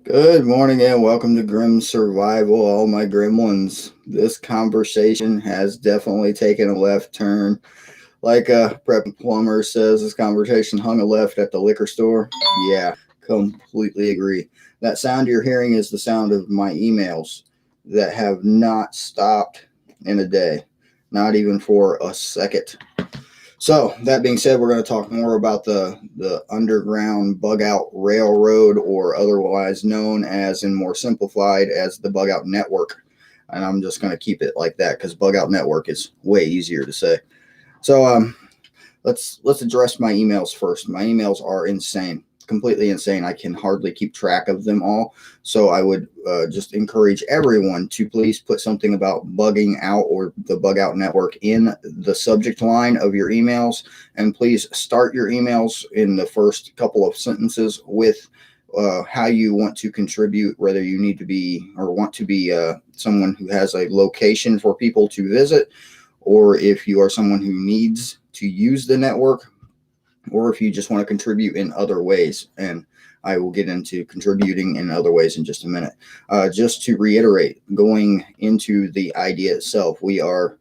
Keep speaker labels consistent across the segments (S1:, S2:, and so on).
S1: Good morning and welcome to Grim Survival, all my gremlins. This conversation has definitely taken a left turn. Like Prep Plumber says, this conversation hung a left at the liquor store. Yeah, completely agree. That sound you're hearing is the sound of my emails that have not stopped in a day, not even for a second. So that being said, we're going to talk more about the underground Bugout Railroad, or otherwise known as, and more simplified as, the Bugout Network. And I'm just going to keep it like that because Bugout Network is way easier to say. So let's address my emails first. My emails are insane, completely insane. I can hardly keep track of them all. So I would just encourage everyone to please put something about bugging out or the bug out network in the subject line of your emails. And please start your emails in the first couple of sentences with how you want to contribute, whether you need to be or want to be someone who has a location for people to visit, or if you are someone who needs to use the network, or if you just want to contribute in other ways. And I will get into contributing in other ways in just a minute. Just to reiterate, going into the idea itself, we are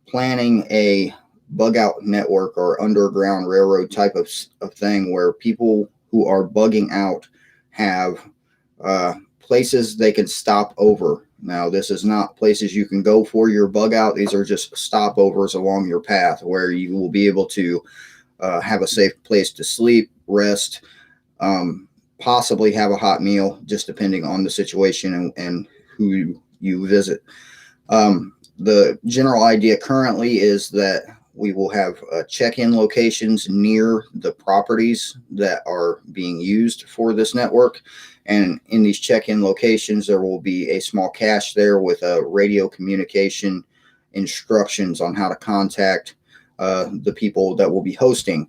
S1: planning a bug out network or underground railroad type of thing where people who are bugging out have places they can stop over. Now, this is not places you can go for your bug out. These are just stopovers along your path where you will be able to have a safe place to sleep, rest, possibly have a hot meal, just depending on the situation and who you visit. The general idea currently is that we will have check-in locations near the properties that are being used for this network. And in these check-in locations, there will be a small cache there with radio communication instructions on how to contact the people that will be hosting.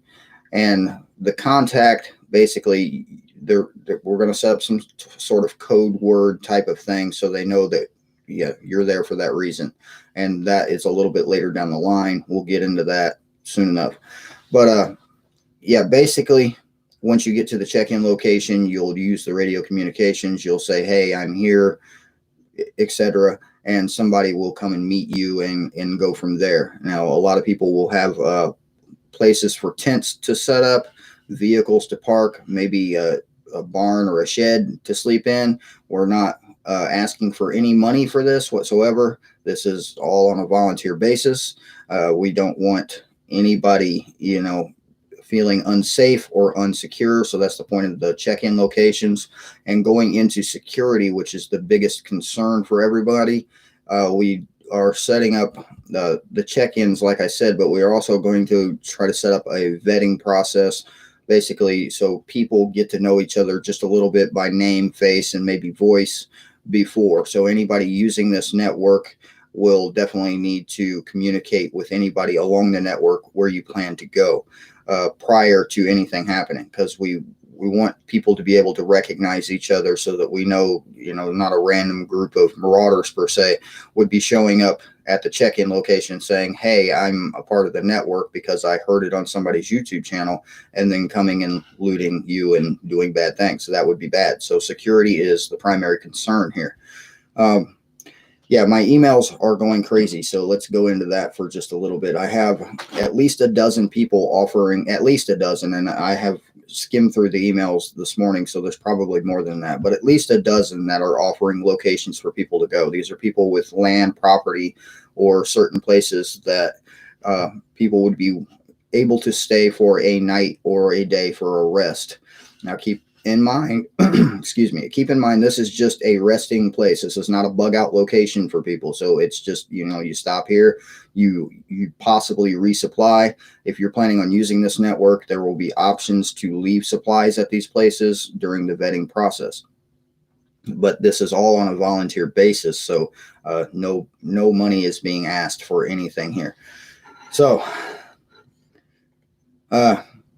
S1: And the contact, basically, we're going to set up some sort of code word type of thing so they know that, yeah, you're there for that reason. And that is a little bit later down the line. We'll get into that soon enough. But yeah, basically, once you get to the check-in location, you'll use the radio communications. You'll say, hey, I'm here, etc. And somebody will come and meet you and go from there. Now, a lot of people will have places for tents to set up, vehicles to park, maybe a barn or a shed to sleep in. We're not asking for any money for this whatsoever. This is all on a volunteer basis. We don't want anybody, feeling unsafe or unsecure. So that's the point of the check-in locations. And going into security, which is the biggest concern for everybody, we are setting up the check-ins, like I said, but we are also going to try to set up a vetting process, basically, so people get to know each other just a little bit by name, face, and maybe voice before. So anybody using this network will definitely need to communicate with anybody along the network where you plan to go prior to anything happening, because we want people to be able to recognize each other so that we know, not a random group of marauders per se would be showing up at the check-in location saying, hey, I'm a part of the network because I heard it on somebody's YouTube channel, and then coming and looting you and doing bad things. So that would be bad. So security is the primary concern here. Yeah, my emails are going crazy. So let's go into that for just a little bit. I have at least a dozen people offering, at least a dozen, and I have skimmed through the emails this morning, so there's probably more than that, but at least a dozen that are offering locations for people to go. These are people with land, property, or certain places that people would be able to stay for a night or a day for a rest. Now, keep in mind, keep in mind, this is just a resting place. This is not a bug out location for people. So it's just, you stop here, you possibly resupply. If you're planning on using this network, there will be options to leave supplies at these places during the vetting process. But this is all on a volunteer basis. So no money is being asked for anything here. So,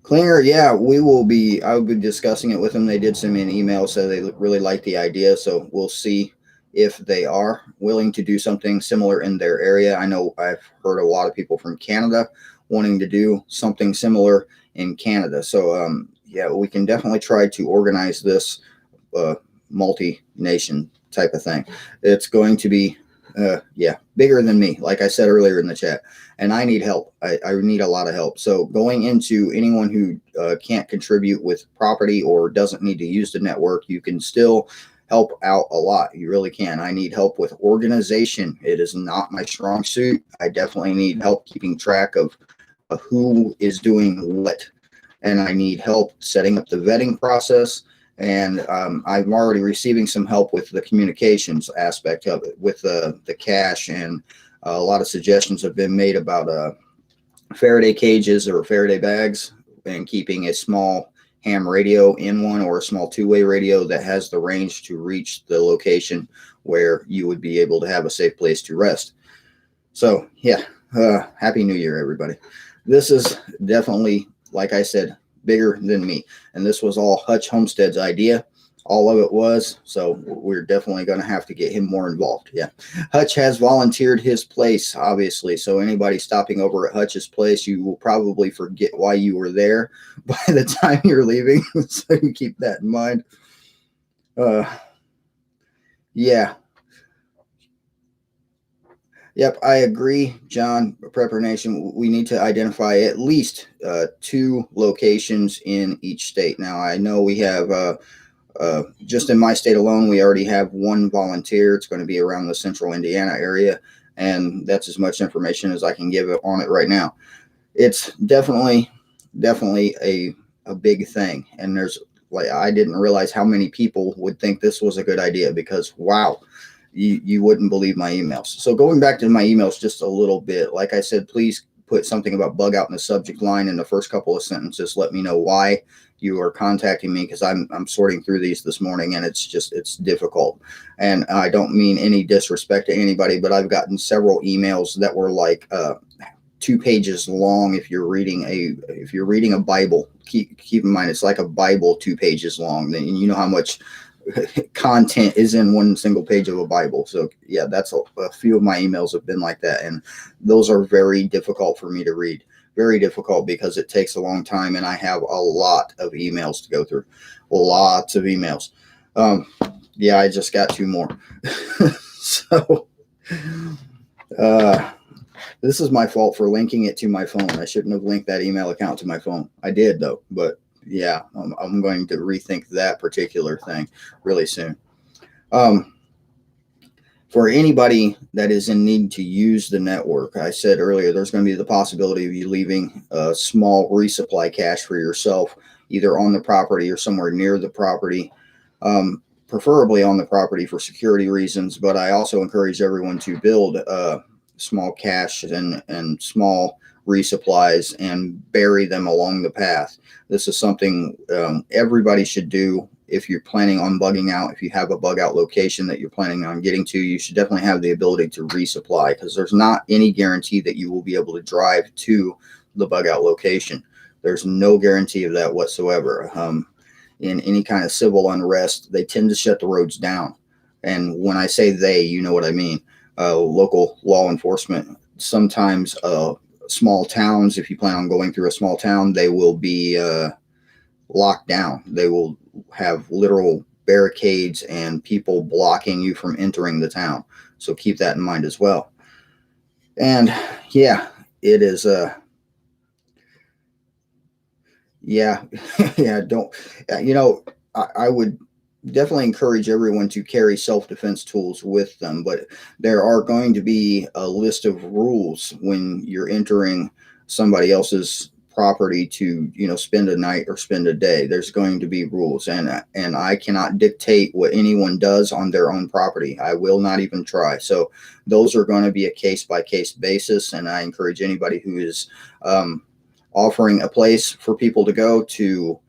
S1: Klinger, yeah, I will be discussing it with them. They did send me an email, so they really like the idea. So we'll see if they are willing to do something similar in their area. I know I've heard a lot of people from Canada wanting to do something similar in Canada. So, yeah, we can definitely try to organize this multi-nation type of thing. It's going to be, bigger than me, like I said earlier in the chat. And I need help. I need a lot of help. So going into anyone who can't contribute with property or doesn't need to use the network, you can still help out a lot. You really can. I need help with organization. It is not my strong suit. I definitely need help keeping track of who is doing what. And I need help setting up the vetting process. And I'm already receiving some help with the communications aspect of it, with the cash, and a lot of suggestions have been made about Faraday cages or Faraday bags, and keeping a small ham radio in one, or a small two-way radio that has the range to reach the location where you would be able to have a safe place to rest. So yeah, Happy New Year, everybody. This is definitely, like I said, bigger than me. And this was all Hutch Homestead's idea. All of it was. So we're definitely going to have to get him more involved. Yeah. Hutch has volunteered his place, obviously. So anybody stopping over at Hutch's place, you will probably forget why you were there by the time you're leaving. So you keep that in mind. Yeah. Yep, I agree, John. Prepper Nation, we need to identify at least 2 locations in each state. Now, I know we have, just in my state alone, we already have 1 volunteer. It's going to be around the central Indiana area, and that's as much information as I can give on it right now. It's definitely a big thing, and there's, like, I didn't realize how many people would think this was a good idea, because wow. You wouldn't believe my emails. So going back to my emails just a little bit, like I said, please put something about Bugout in the subject line in the first couple of sentences. Let me know why you are contacting me, because I'm sorting through these this morning, and it's difficult. And I don't mean any disrespect to anybody, but I've gotten several emails that were like 2 pages long. If you're reading a Bible, keep in mind it's like a Bible 2 pages long. Then you know how much content is in one single page of a Bible. So yeah, that's a few of my emails have been like that, and those are very difficult for me to read. Very difficult, because it takes a long time, and I have a lot of emails to go through. Lots of emails. Yeah, I just got 2 more. So this is my fault for linking it to my phone. I shouldn't have linked that email account to my phone. I did though, but yeah, I'm going to rethink that particular thing really soon. For anybody that is in need to use the network, I said earlier, there's going to be the possibility of you leaving a small resupply cache for yourself, either on the property or somewhere near the property, preferably on the property for security reasons. But I also encourage everyone to build small cache and small resupplies and bury them along the path. This is something everybody should do. If you're planning on bugging out, if you have a bug out location that you're planning on getting to, you should definitely have the ability to resupply, because there's not any guarantee that you will be able to drive to the bug out location. There's no guarantee of that whatsoever. In any kind of civil unrest, they tend to shut the roads down. And when I say they, you know what I mean. Local law enforcement, sometimes small towns, if you plan on going through a small town, they will be locked down. They will have literal barricades and people blocking you from entering the town. So keep that in mind as well. And yeah, it is I would definitely encourage everyone to carry self-defense tools with them, but there are going to be a list of rules when you're entering somebody else's property to, spend a night or spend a day. There's going to be rules, and I cannot dictate what anyone does on their own property. I will not even try. So those are going to be a case-by-case basis, and I encourage anybody who is offering a place for people to go to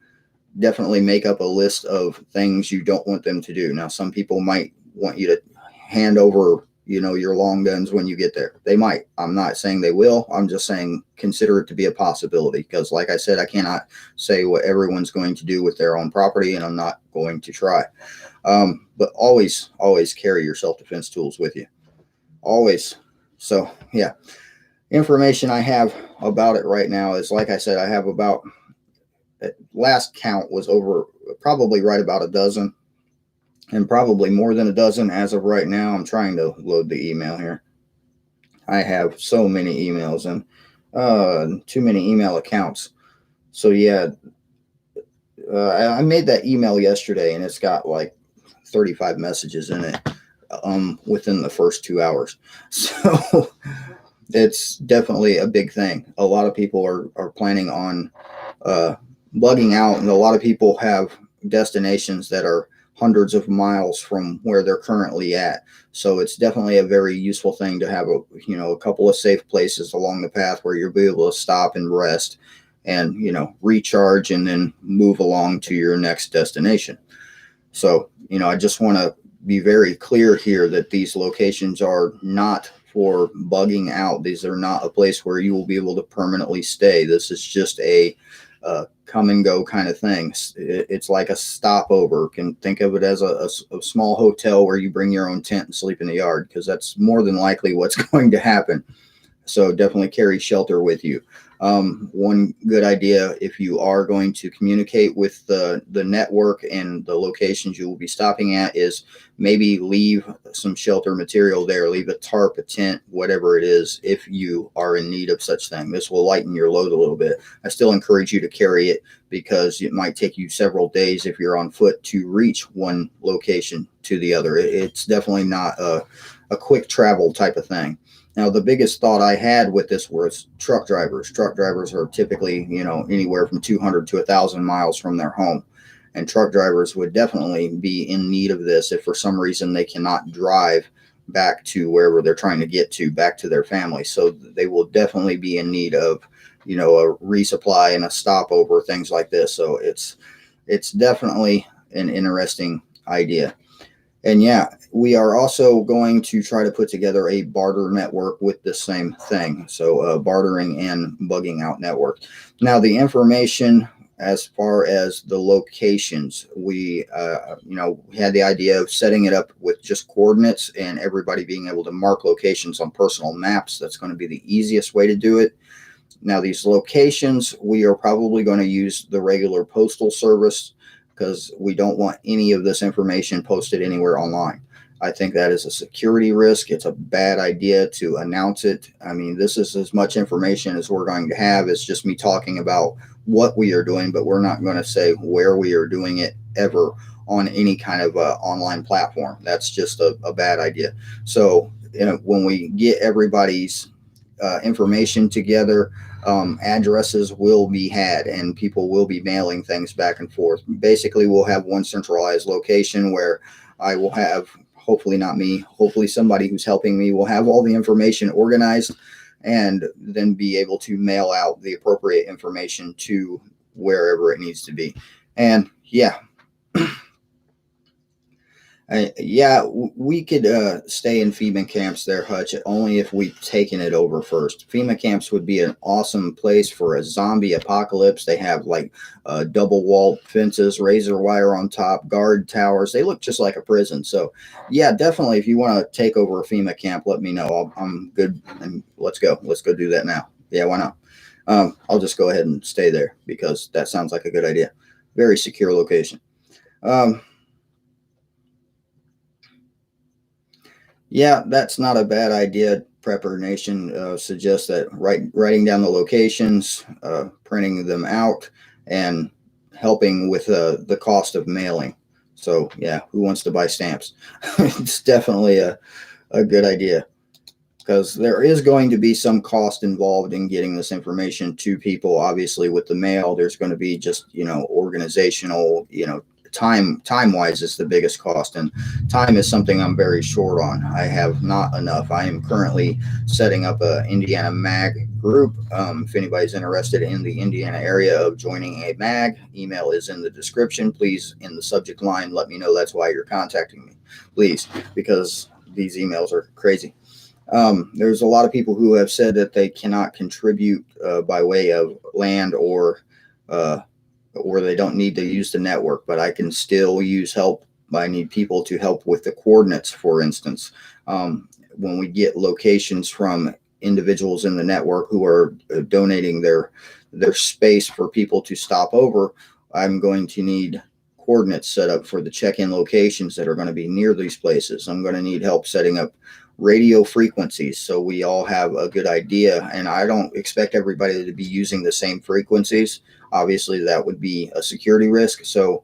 S1: definitely make up a list of things you don't want them to do. Now, some people might want you to hand over, your long guns when you get there. They might. I'm not saying they will. I'm just saying consider it to be a possibility, because like I said, I cannot say what everyone's going to do with their own property, and I'm not going to try. But always carry your self-defense tools with you. Always. So yeah, information I have about it right now is, like I said, I have about, at last count was over, probably right about a dozen. and probably more than a dozen as of right now. I'm trying to load the email here. I have so many emails and too many email accounts. So yeah, I made that email yesterday, and it's got like 35 messages in it within the first 2 hours. So it's definitely a big thing. A lot of people are planning on uh, bugging out, and a lot of people have destinations that are hundreds of miles from where they're currently at. So it's definitely a very useful thing to have a couple of safe places along the path where you'll be able to stop and rest and recharge and then move along to your next destination. So I just want to be very clear here that these locations are not for bugging out. These are not a place where you will be able to permanently stay. This is just a come and go kind of thing. It's like a stopover. Can think of it as a small hotel where you bring your own tent and sleep in the yard, because that's more than likely what's going to happen. So definitely carry shelter with you. One good idea, if you are going to communicate with the network and the locations you will be stopping at, is maybe leave some shelter material there. Leave a tarp, a tent, whatever it is, if you are in need of such thing. This will lighten your load a little bit. I still encourage you to carry it, because it might take you several days if you're on foot to reach one location to the other. It's definitely not a quick travel type of thing. Now, the biggest thought I had with this was truck drivers. Truck drivers are typically, anywhere from 200 to 1,000 miles from their home. And truck drivers would definitely be in need of this if for some reason they cannot drive back to wherever they're trying to get to, back to their family. So they will definitely be in need of, a resupply and a stopover, things like this. So it's definitely an interesting idea. And yeah, we are also going to try to put together a barter network with the same thing. So bartering and bugging out network. Now, the information as far as the locations, we had the idea of setting it up with just coordinates and everybody being able to mark locations on personal maps. That's going to be the easiest way to do it. Now, these locations, we are probably going to use the regular postal service, because we don't want any of this information posted anywhere online. I think that is a security risk. It's a bad idea to announce it. I mean, this is as much information as we're going to have. It's just me talking about what we are doing, but we're not going to say where we are doing it ever on any kind of online platform. That's just a bad idea. So when we get everybody's information together, addresses will be had and people will be mailing things back and forth. Basically, we'll have one centralized location where I will have, hopefully not me, hopefully somebody who's helping me will have all the information organized, and then be able to mail out the appropriate information to wherever it needs to be. And yeah, we could stay in FEMA camps there, Hutch, only if we've taken it over first. FEMA camps would be an awesome place for a zombie apocalypse. They have like double wall fences, razor wire on top, guard towers. They look just like a prison. So yeah, definitely, if you want to take over a FEMA camp, let me know. I'm good, and let's go do that now. Yeah, why not? I'll just go ahead and stay there, because that sounds like a good idea. Very secure location. Yeah, that's not a bad idea. Prepper Nation suggests that writing down the locations, printing them out, and helping with the cost of mailing. So yeah, who wants to buy stamps? It's definitely a good idea, because there is going to be some cost involved in getting this information to people. Obviously, with the mail, there's going to be just organizational, time wise is the biggest cost, and time is something I'm very short on. I have not enough. I am currently setting up a Indiana mag group. If anybody's interested in the Indiana area of joining a mag, email is in the description. Please, in the subject line, let me know that's why you're contacting me, please, because these emails are crazy. There's a lot of people who have said that they cannot contribute by way of land, or they don't need to use the network, but I can still use help. I need people to help with the coordinates, for instance. When we get locations from individuals in the network who are donating their space for people to stop over, I'm going to need coordinates set up for the check-in locations that are going to be near these places. I'm going to need help setting up radio frequencies so we all have a good idea. And I don't expect everybody to be using the same frequencies. Obviously, that would be a security risk. So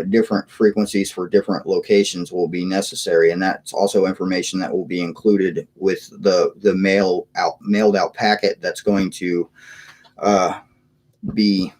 S1: different frequencies for different locations will be necessary, and that's also information that will be included with the mailed out packet that's going to be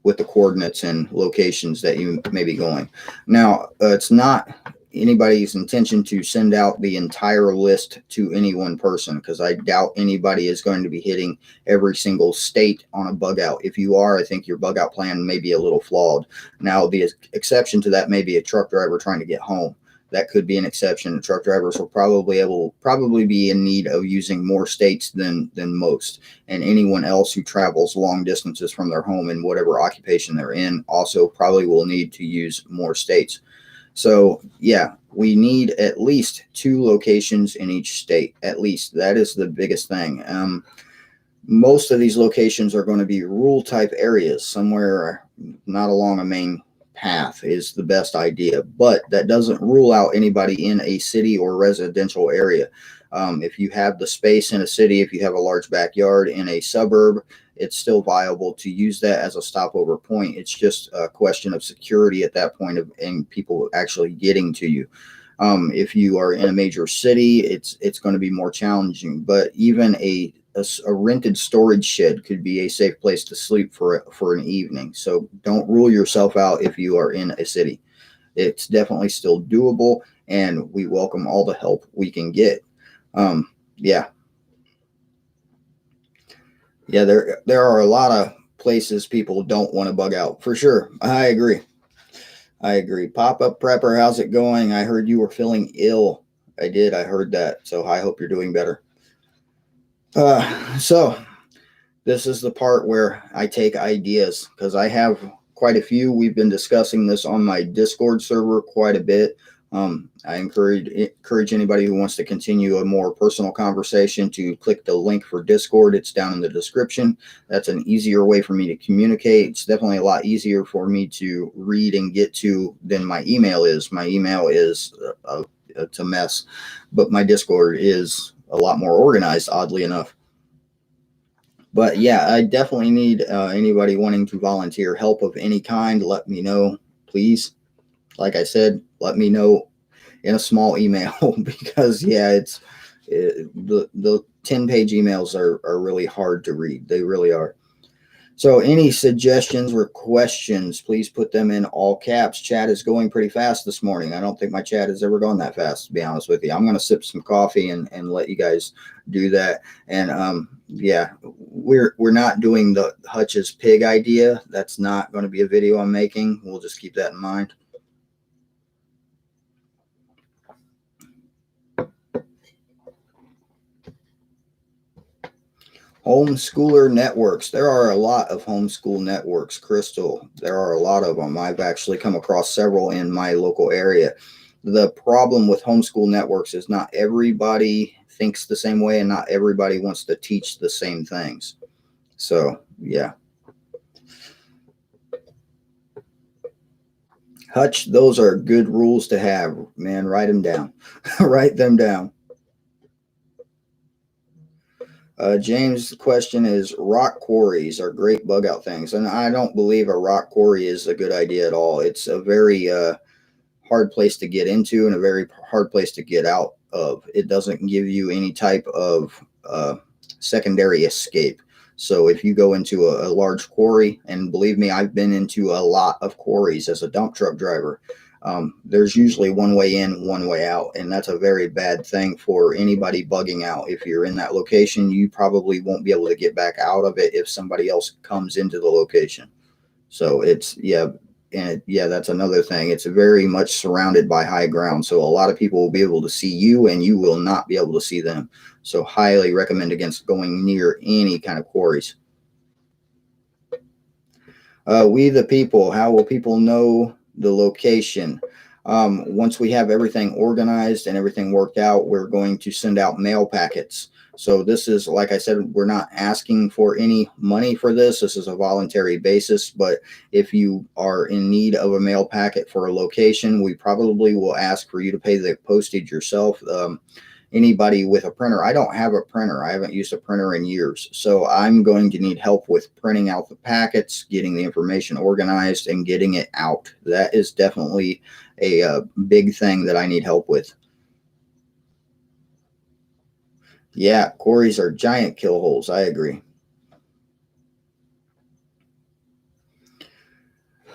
S1: with the coordinates and locations that you may be going. Now, it's not anybody's intention to send out the entire list to any one person, because I doubt anybody is going to be hitting every single state on a bug out. If you are, I think your bug out plan may be a little flawed. Now, the exception to that may be a truck driver trying to get home. That could be an exception. Truck drivers will probably be in need of using more states than most. And anyone else who travels long distances from their home in whatever occupation they're in also probably will need to use more states. So yeah, we need at least 2 locations in each state. At least that is the biggest thing. Most of these locations are going to be rural type areas, somewhere not along a main path is the best idea, but that doesn't rule out anybody in a city or residential area. If you have the space in a city, if you have a large backyard in a suburb, it's still viable to use that as a stopover point. It's just a question of security at that point and people actually getting to you. If you are in a major city, it's going to be more challenging, but even a rented storage shed could be a safe place to sleep for an evening. So don't rule yourself out if you are in a city. It's definitely still doable, and we welcome all the help we can get. Yeah, there are a lot of places people don't want to bug out, for sure. I agree. Pop-up prepper, how's it going? I heard you were feeling ill. I did. I heard that. So I hope you're doing better. So this is the part where I take ideas, because I have quite a few. We've been discussing this on my Discord server quite a bit. I encourage anybody who wants to continue a more personal conversation to click the link for Discord. It's down in the description. That's an easier way for me to communicate. It's definitely a lot easier for me to read and get to than my email is. My email is it's a mess, but my Discord is a lot more organized, oddly enough. But yeah, I definitely need anybody wanting to volunteer help of any kind. Let me know, please. Like I said, let me know in a small email, because yeah, the 10-page emails are really hard to read. They really are. So any suggestions or questions, please put them in all caps. Chat is going pretty fast this morning. I don't think my chat has ever gone that fast, to be honest with you. I'm going to sip some coffee and let you guys do that. And yeah, we're not doing the Hutch's pig idea. That's not going to be a video I'm making. We'll just keep that in mind. Homeschooler networks. There are a lot of homeschool networks, Crystal. There are a lot of them. I've actually come across several in my local area. The problem with homeschool networks is not everybody thinks the same way, and not everybody wants to teach the same things. So, yeah. Hutch, those are good rules to have, man. Write them down. Write them down. James' question is, rock quarries are great bug out things. And I don't believe a rock quarry is a good idea at all. It's a very hard place to get into and a very hard place to get out of. It doesn't give you any type of secondary escape. So if you go into a large quarry, and believe me, I've been into a lot of quarries as a dump truck driver, there's usually one way in, one way out, and that's a very bad thing for anybody bugging out. If you're in that location, you probably won't be able to get back out of it if somebody else comes into the location. So it's, yeah, and yeah, that's another thing. It's very much surrounded by high ground, so a lot of people will be able to see you, and you will not be able to see them. So highly recommend against going near any kind of quarries. We the people, how will people know the location? Once we have everything organized and everything worked out, we're going to send out mail packets. So this is, like I said, we're not asking for any money for this. This is a voluntary basis, but if you are in need of a mail packet for a location, we probably will ask for you to pay the postage yourself. Anybody with a printer, I don't have a printer. I haven't used a printer in years. So I'm going to need help with printing out the packets, getting the information organized, and getting it out. That is definitely a big thing that I need help with. Yeah, quarries are giant kill holes. I agree.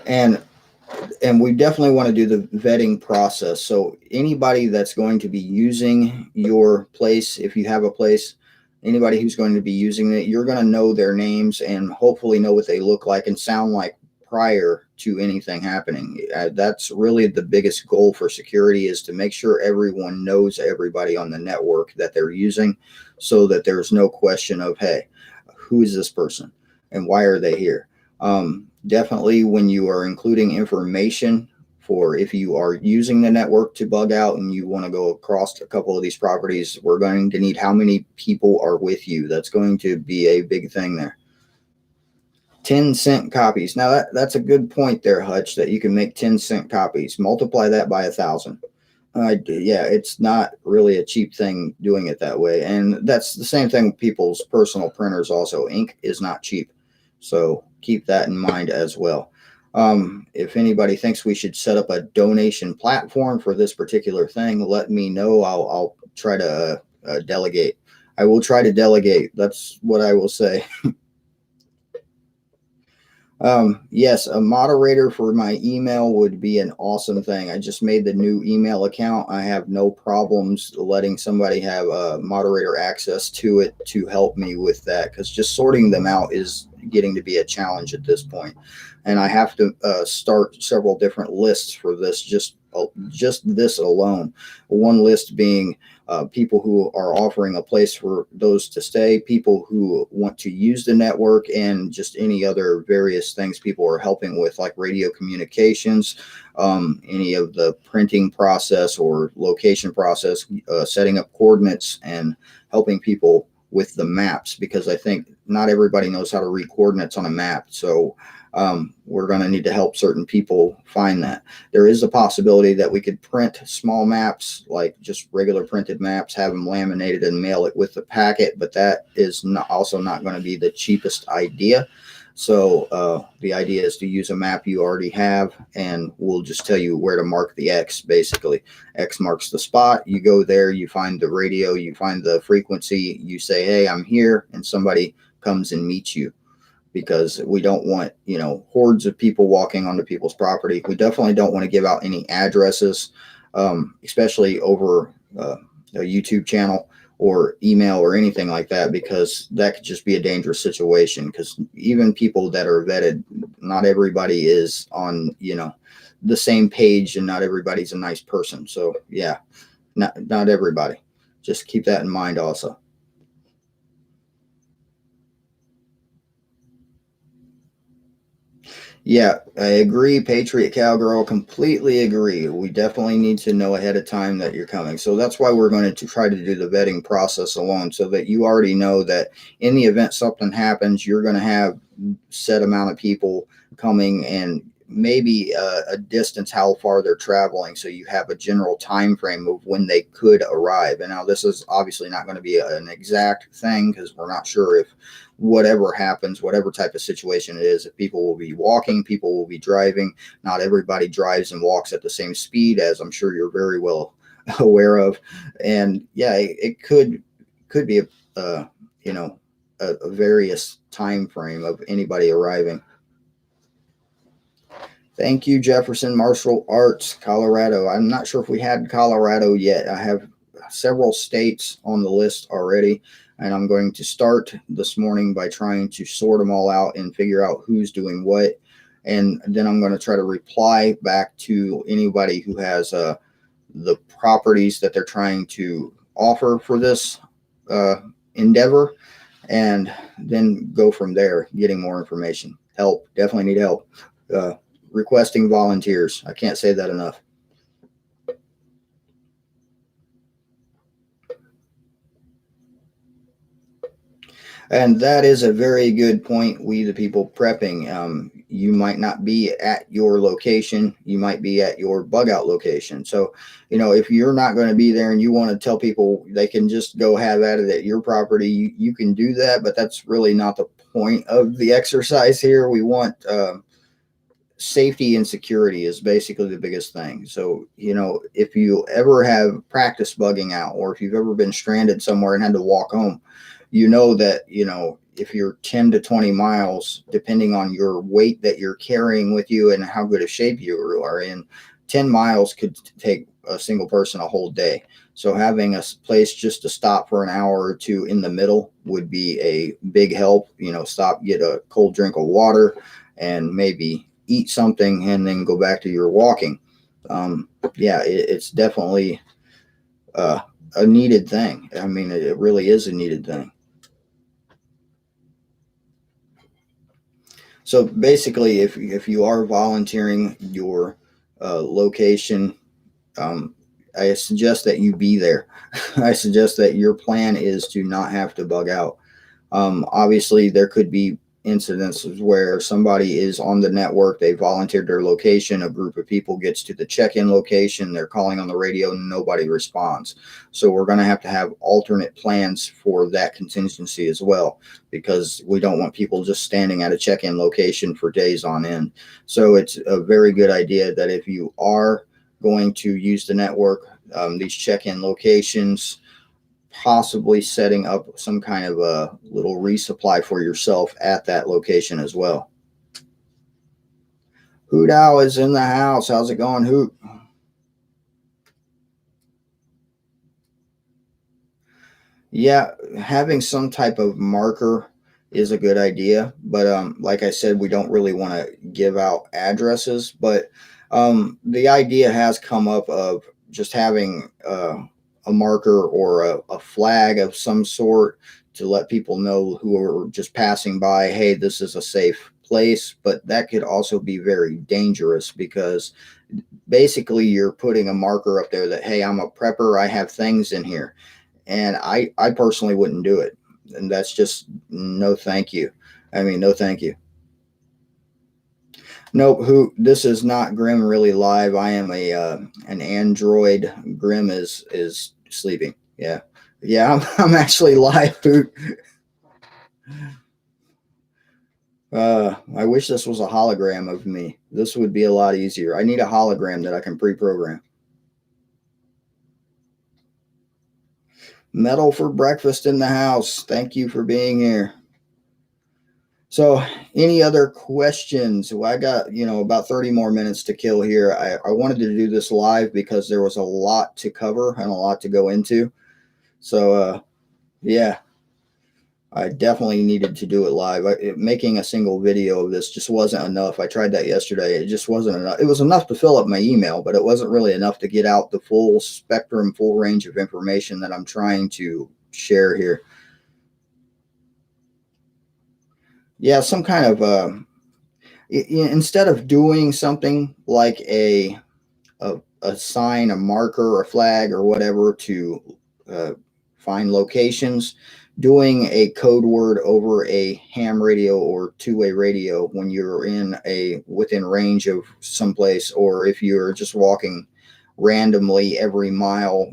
S1: And we definitely want to do the vetting process. So anybody that's going to be using your place, if you have a place, anybody who's going to be using it, you're going to know their names and hopefully know what they look like and sound like prior to anything happening. That's really the biggest goal for security, is to make sure everyone knows everybody on the network that they're using, so that there's no question of, hey, who is this person and why are they here? Definitely when you are including information for, if you are using the network to bug out and you want to go across a couple of these properties, we're going to need how many people are with you. That's going to be a big thing there. 10-cent copies. Now that's a good point there, Hutch, that you can make 10-cent copies. Multiply that by 1,000. Yeah, it's not really a cheap thing doing it that way. And that's the same thing with people's personal printers also. Ink is not cheap. So keep that in mind as well. If anybody thinks we should set up a donation platform for this particular thing, let me know. I'll try to delegate. I will try to delegate. That's what I will say. Yes, a moderator for my email would be an awesome thing. I just made the new email account. I have no problems letting somebody have moderator access to it to help me with that, because just sorting them out is getting to be a challenge at this point. And I have to start several different lists for this, just this alone. One list being people who are offering a place for those to stay, people who want to use the network, and just any other various things people are helping with, like radio communications, any of the printing process or location process, setting up coordinates, and helping people with the maps, because I think not everybody knows how to read coordinates on a map. So we're going to need to help certain people find that. There is a possibility that we could print small maps, like just regular printed maps, have them laminated and mail it with the packet, but that is also not going to be the cheapest idea. So the idea is to use a map you already have, and we'll just tell you where to mark the X. Basically, X marks the spot. You go there, you find the radio, you find the frequency, you say, hey, I'm here, and somebody comes and meets you, because we don't want, hordes of people walking onto people's property. We definitely don't want to give out any addresses, especially over a YouTube channel or email or anything like that, because that could just be a dangerous situation. Because even people that are vetted, not everybody is on, the same page, and not everybody's a nice person. So yeah, not everybody. Just keep that in mind also. Yeah, I agree. Patriot Cowgirl, completely agree. We definitely need to know ahead of time that you're coming. So that's why we're going to try to do the vetting process alone, so that you already know that in the event something happens, you're going to have set amount of people coming, and maybe a distance, how far they're traveling, so you have a general time frame of when they could arrive. And now this is obviously not going to be an exact thing, because we're not sure if whatever happens, whatever type of situation it is, if people will be walking, people will be driving. Not everybody drives and walks at the same speed, as I'm sure you're very well aware of. And yeah, it could be a various time frame of anybody arriving. Thank you, Jefferson Martial Arts, Colorado. I'm not sure if we had Colorado yet. I have several states on the list already, and I'm going to start this morning by trying to sort them all out and figure out who's doing what. And then I'm going to try to reply back to anybody who has the properties that they're trying to offer for this endeavor, and then go from there, getting more information. Help, definitely need help. Requesting volunteers. I can't say that enough. And that is a very good point. We, the people prepping, you might not be at your location. You might be at your bug out location. So, if you're not going to be there and you want to tell people they can just go have at it at your property, you can do that. But that's really not the point of the exercise here. We want safety and security is basically the biggest thing. So, if you ever have practice bugging out, or if you've ever been stranded somewhere and had to walk home, that, if you're 10 to 20 miles, depending on your weight that you're carrying with you and how good a shape you are in, 10 miles could take a single person a whole day. So having a place just to stop for an hour or two in the middle would be a big help. Stop, get a cold drink of water, and maybe eat something, and then go back to your walking. Yeah, it's definitely a needed thing. I mean, it really is a needed thing. So basically, if you are volunteering your location, um, I suggest that you be there. I suggest that your plan is to not have to bug out. Obviously, there could be incidences where somebody is on the network, they volunteered their location, a group of people gets to the check-in location, they're calling on the radio, nobody responds. So we're going to have alternate plans for that contingency as well, because we don't want people just standing at a check-in location for days on end. So it's a very good idea that if you are going to use the network, these check-in locations, possibly setting up some kind of a little resupply for yourself at that location as well. Hoot Owl is in the house. How's it going, Hoot? Yeah, having some type of marker is a good idea, but like I said, we don't really want to give out addresses. But the idea has come up of just having a marker or a flag of some sort to let people know who are just passing by, hey, this is a safe place. But that could also be very dangerous, because basically you're putting a marker up there that, hey, I'm a prepper, I have things in here. And I personally wouldn't do it. And that's just no thank you. I mean, no thank you. Nope. Who? This is not Grim really live. I am a an android. Grim is sleeping. Yeah, yeah. I'm actually live. Dude. I wish this was a hologram of me. This would be a lot easier. I need a hologram that I can pre-program. Metal for breakfast in the house. Thank you for being here. So, any other questions? Well, I got, about 30 more minutes to kill here. I wanted to do this live because there was a lot to cover and a lot to go into. So, yeah, I definitely needed to do it live. Making a single video of this just wasn't enough. I tried that yesterday. It just wasn't enough. It was enough to fill up my email, but it wasn't really enough to get out the full spectrum, full range of information that I'm trying to share here. Yeah, some kind of instead of doing something like a sign, a marker, a flag, or whatever to uh, find locations, doing a code word over a ham radio or two-way radio when you're in a within range of someplace, or if you're just walking randomly every mile,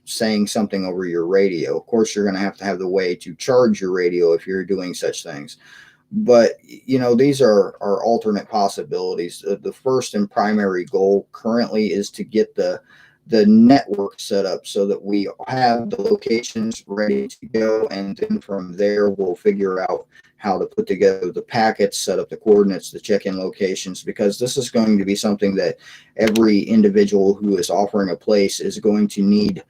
S1: saying something over your radio. Of course, you're going to have the way to charge your radio if you're doing such things. But these are alternate possibilities. The first and primary goal currently is to get the network set up so that we have the locations ready to go, and then from there we'll figure out how to put together the packets, set up the coordinates, the check-in locations, because this is going to be something that every individual who is offering a place is going to need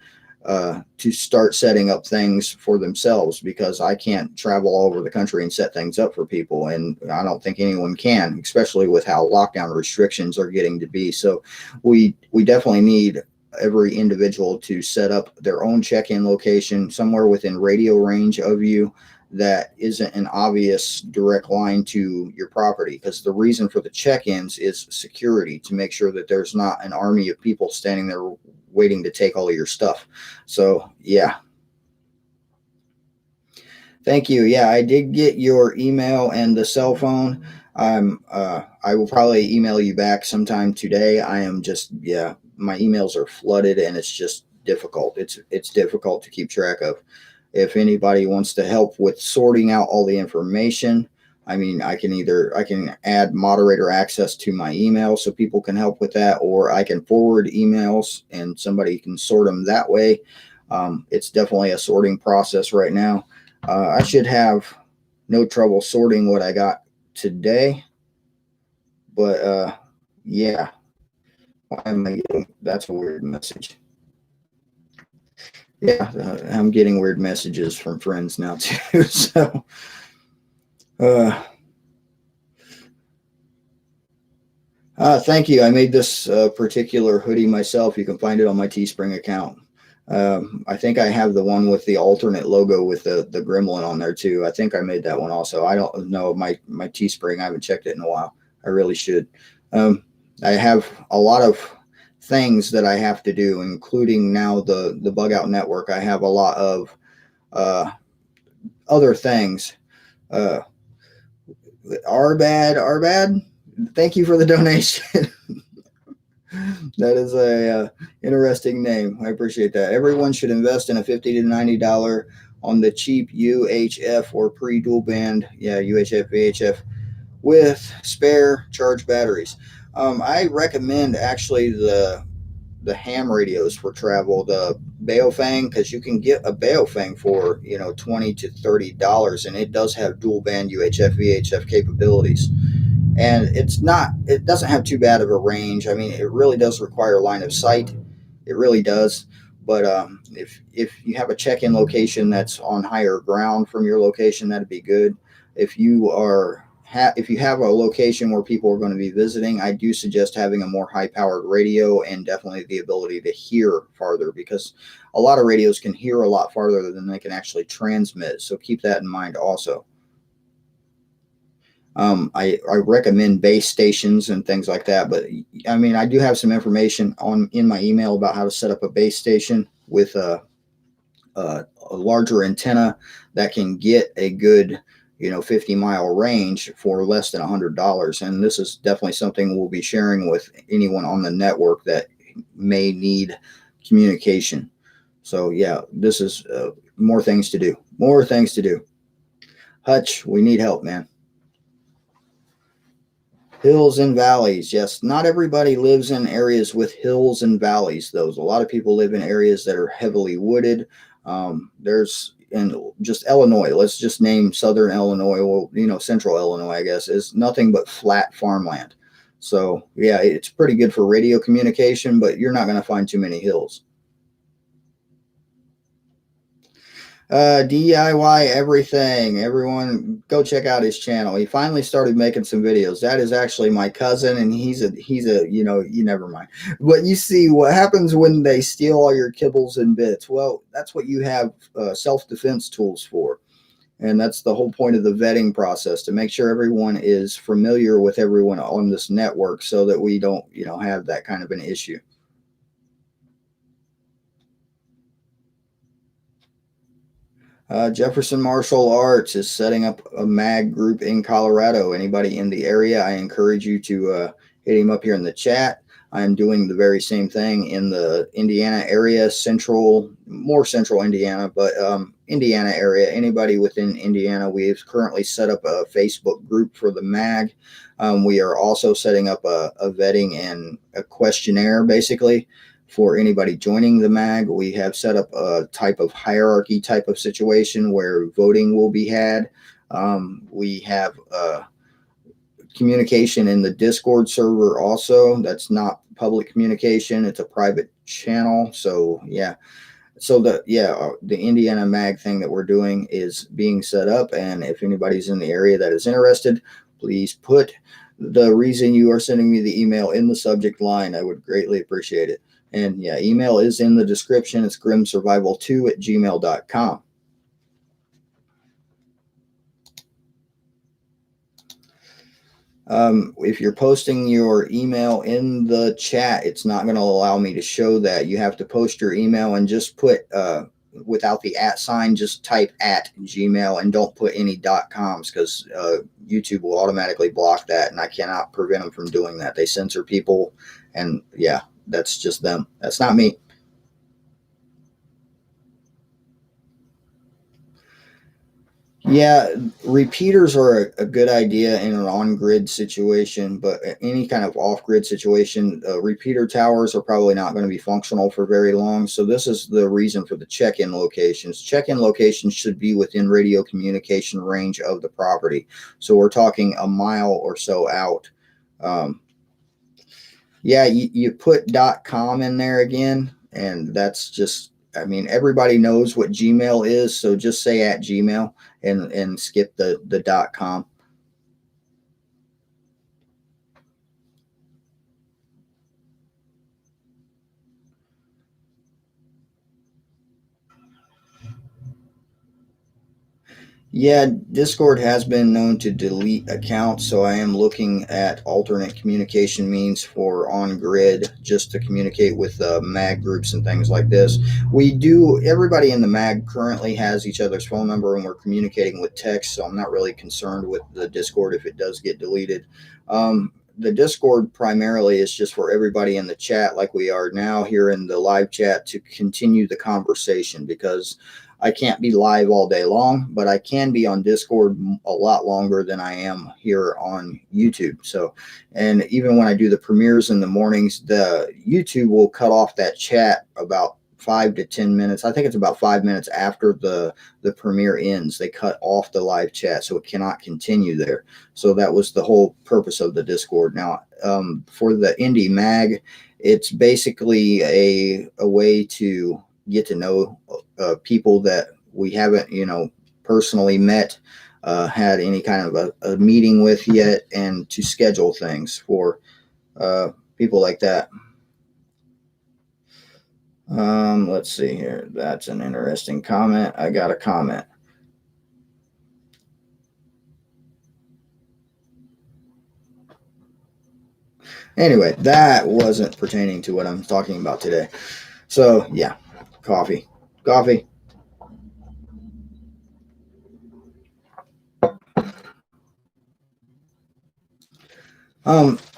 S1: to start setting up things for themselves, because I can't travel all over the country and set things up for people. And I don't think anyone can, especially with how lockdown restrictions are getting to be. So we definitely need every individual to set up their own check-in location somewhere within radio range of you that isn't an obvious direct line to your property, because the reason for the check-ins is security, to make sure that there's not an army of people standing there waiting to take all of your stuff. So yeah, Thank you. Yeah, I did get your email and the cell phone. I will probably email you back sometime today. I am just, yeah, my emails are flooded and it's just difficult. It's difficult to keep track of. If anybody wants to help with sorting out all the information, I mean, I can add moderator access to my email so people can help with that, or I can forward emails and somebody can sort them that way. It's definitely a sorting process right now. I should have no trouble sorting what I got today, but yeah, why am I getting? That's a weird message. Yeah, I'm getting weird messages from friends now too. So, uh, thank you. I made this particular hoodie myself. You can find it on my Teespring account. I think I have the one with the alternate logo with the gremlin on there too. I think I made that one also. I don't know my Teespring. I haven't checked it in a while. I really should. Um, I have a lot of things that I have to do, including now the Bugout network. I have a lot of uh, other things. Uh, are bad. Thank you for the donation. That is a interesting name. I appreciate that. Everyone should invest in a $50 to $90 on the cheap UHF or pre-dual band, yeah, UHF, VHF with spare charge batteries. I recommend actually the ham radios for travel, the Baofeng, because you can get a Baofeng for $20 to $30, and it does have dual band UHF VHF capabilities, and it doesn't have too bad of a range. I mean, it really does require line of sight. It really does. But if you have a check-in location that's on higher ground from your location, that'd be good. If you have a location where people are going to be visiting, I do suggest having a more high-powered radio and definitely the ability to hear farther, because a lot of radios can hear a lot farther than they can actually transmit. So keep that in mind also. I recommend base stations and things like that, but I mean, I do have some information in my email about how to set up a base station with a larger antenna that can get a good 50-mile range for less than $100. And this is definitely something we'll be sharing with anyone on the network that may need communication. So yeah, this is more things to do. More things to do. Hutch, we need help, man. Hills and valleys. Yes, not everybody lives in areas with hills and valleys, though. A lot of people live in areas that are heavily wooded. There's in just Illinois, let's just name Southern Illinois, well, Central Illinois, I guess, is nothing but flat farmland. So, yeah, it's pretty good for radio communication, but you're not going to find too many hills. DIY everything. Everyone go check out his channel. He finally started making some videos. That is actually my cousin, and he's a you never mind. But you see what happens when they steal all your kibbles and bits. Well, that's what you have self-defense tools for. And that's the whole point of the vetting process, to make sure everyone is familiar with everyone on this network so that we don't, have that kind of an issue. Jefferson Martial Arts is setting up a mag group in Colorado. Anybody in the area, I encourage you to hit him up here in the chat. I'm doing the very same thing in the Indiana area, more central Indiana, but Indiana area. Anybody within Indiana, we've currently set up a Facebook group for the mag. We are also setting up a vetting and a questionnaire, basically, for anybody joining the mag. We have set up a type of hierarchy type of situation where voting will be had. We have communication in the Discord server also. That's not public communication. It's a private channel. So yeah. So the Indiana mag thing that we're doing is being set up. And if anybody's in the area that is interested, please put the reason you are sending me the email in the subject line. I would greatly appreciate it. And yeah, email is in the description. It's grimsurvival2@gmail.com. If you're posting your email in the chat, it's not going to allow me to show that. You have to post your email and just put without the at sign, just type at Gmail and don't put any .coms, because YouTube will automatically block that, and I cannot prevent them from doing that. They censor people, and yeah, that's just them. That's not me. Yeah, repeaters are a good idea in an on-grid situation, but any kind of off-grid situation, repeater towers are probably not going to be functional for very long. So this is the reason for the check-in locations. Check-in locations should be within radio communication range of the property. So we're talking a mile or so out. Yeah, you put .com in there again, and that's just, I mean, everybody knows what Gmail is, so just say at Gmail and skip the .com. Yeah, Discord has been known to delete accounts, so I am looking at alternate communication means for on grid, just to communicate with mag groups and things like this. Everybody in the mag currently has each other's phone number, and we're communicating with text, so I'm not really concerned with the Discord if it does get deleted. The Discord primarily is just for everybody in the chat, like we are now here in the live chat, to continue the conversation, because I can't be live all day long, but I can be on Discord a lot longer than I am here on YouTube. So, and even when I do the premieres in the mornings, the YouTube will cut off that chat about 5 to 10 minutes. I think it's about 5 minutes after the premiere ends. They cut off the live chat, so it cannot continue there. So that was the whole purpose of the Discord. Now, for the Indie Mag, it's basically a way to get to know people that we haven't, personally met, had any kind of a meeting with yet, and to schedule things for people like that. Let's see here. That's an interesting comment. I got a comment. Anyway, that wasn't pertaining to what I'm talking about today. So yeah, coffee.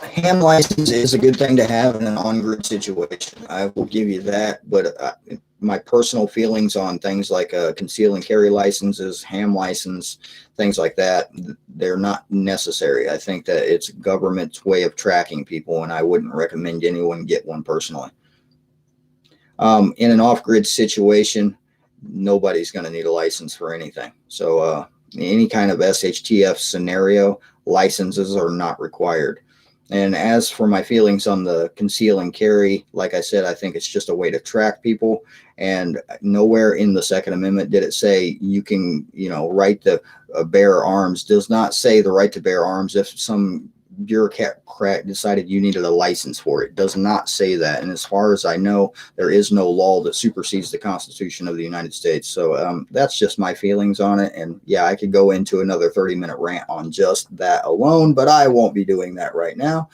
S1: Ham license is a good thing to have in an on-grid situation. I will give you that, but my personal feelings on things like conceal and carry licenses, ham license, things like that, they're not necessary. I think that it's government's way of tracking people, and I wouldn't recommend anyone get one personally. In an off-grid situation, nobody's going to need a license for anything. So any kind of SHTF scenario, licenses are not required. And as for my feelings on the conceal and carry, like I said, I think it's just a way to track people. And nowhere in the Second Amendment did it say you can, right to bear arms. Does not say the right to bear arms if some bureaucrat decided you needed a license for it. Does not say that. And as far as I know, there is no law that supersedes the Constitution of the United States. So that's just my feelings on it. And yeah, I could go into another 30-minute rant on just that alone, but I won't be doing that right now.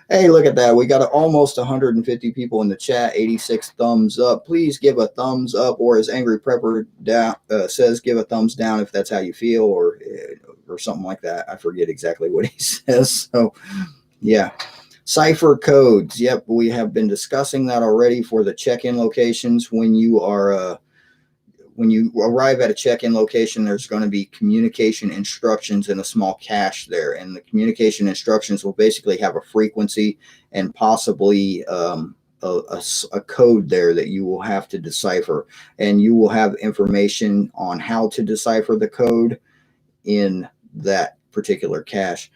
S1: Hey, look at that. We got almost 150 people in the chat, 86 thumbs up. Please give a thumbs up, or as Angry Prepper says, give a thumbs down if that's how you feel, or something like that. I forget exactly what he says. So, yeah. Cipher codes. Yep, we have been discussing that already for the check-in locations. When you arrive at a check-in location, there's going to be communication instructions in a small cache there. And the communication instructions will basically have a frequency and possibly a code there that you will have to decipher. And you will have information on how to decipher the code in that particular cache.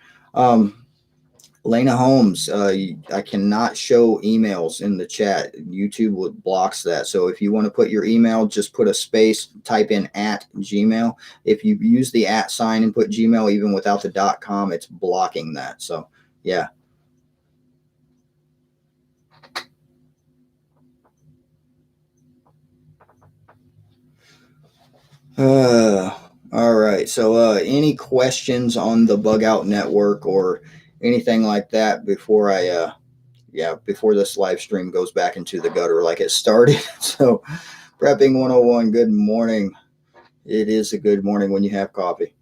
S1: Lena Holmes, I cannot show emails in the chat. YouTube blocks that. So if you want to put your email, just put a space, type in at Gmail. If you use the at sign and put Gmail, even without the .com, it's blocking that. So yeah. All right. So any questions on the Bugout network or anything like that before before this live stream goes back into the gutter like it started? So Prepping 101, good morning. It is a good morning when you have coffee.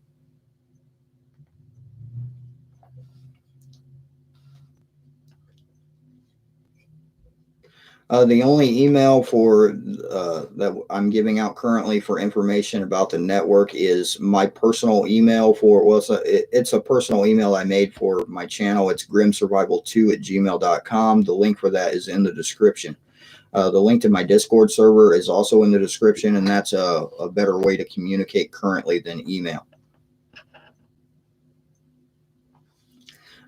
S1: The only email for that I'm giving out currently for information about the network is my personal email for, well, it's a personal email I made for my channel. It's grimsurvival2@gmail.com. The link for that is in the description. The link to my Discord server is also in the description, and that's a better way to communicate currently than email.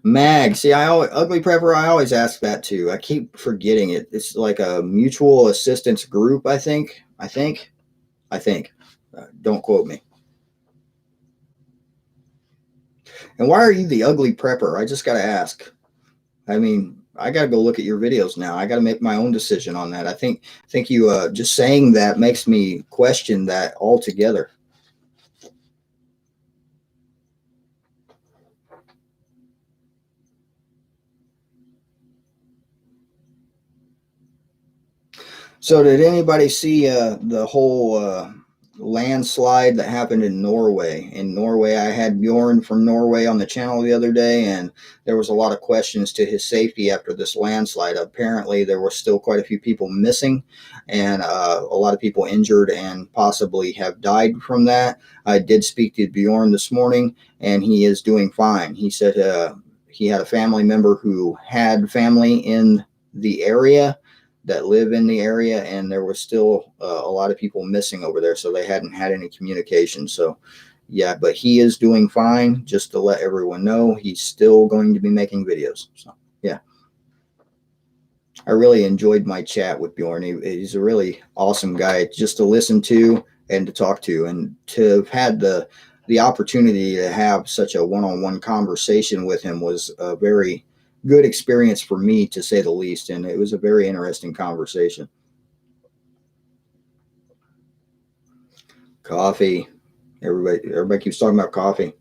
S1: Mag, see, Ugly Prepper, I always ask that too. I keep forgetting it. It's like a mutual assistance group, I think. Don't quote me. And why are you the Ugly Prepper? I just got to ask. I mean, I got to go look at your videos now. I got to make my own decision on that. I think you just saying that makes me question that altogether. So did anybody see the whole landslide that happened in Norway? In Norway, I had Bjorn from Norway on the channel the other day, and there was a lot of questions to his safety after this landslide. Apparently, there were still quite a few people missing, and a lot of people injured and possibly have died from that. I did speak to Bjorn this morning, and he is doing fine. He said he had a family member who had family in the area that live in the area, and there was still a lot of people missing over there, so they hadn't had any communication. So yeah, but he is doing fine. Just to let everyone know, he's still going to be making videos. So yeah, I really enjoyed my chat with Bjorn. He's a really awesome guy just to listen to and to talk to, and to have had the opportunity to have such a one-on-one conversation with him was a very good experience for me, to say the least, and it was a very interesting conversation. Coffee. Everybody keeps talking about coffee.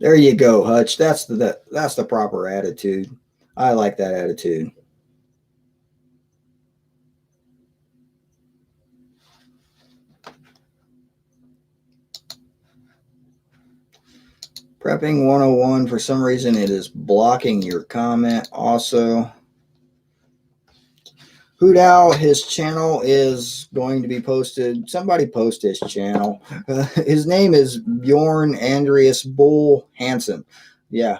S1: There you go, Hutch. That's the proper attitude. I like that attitude. Prepping 101, for some reason it is blocking your comment also. Hoodow, his channel is going to be posted. Somebody post his channel. His name is Bjorn Andreas Bull Hansen. Yeah.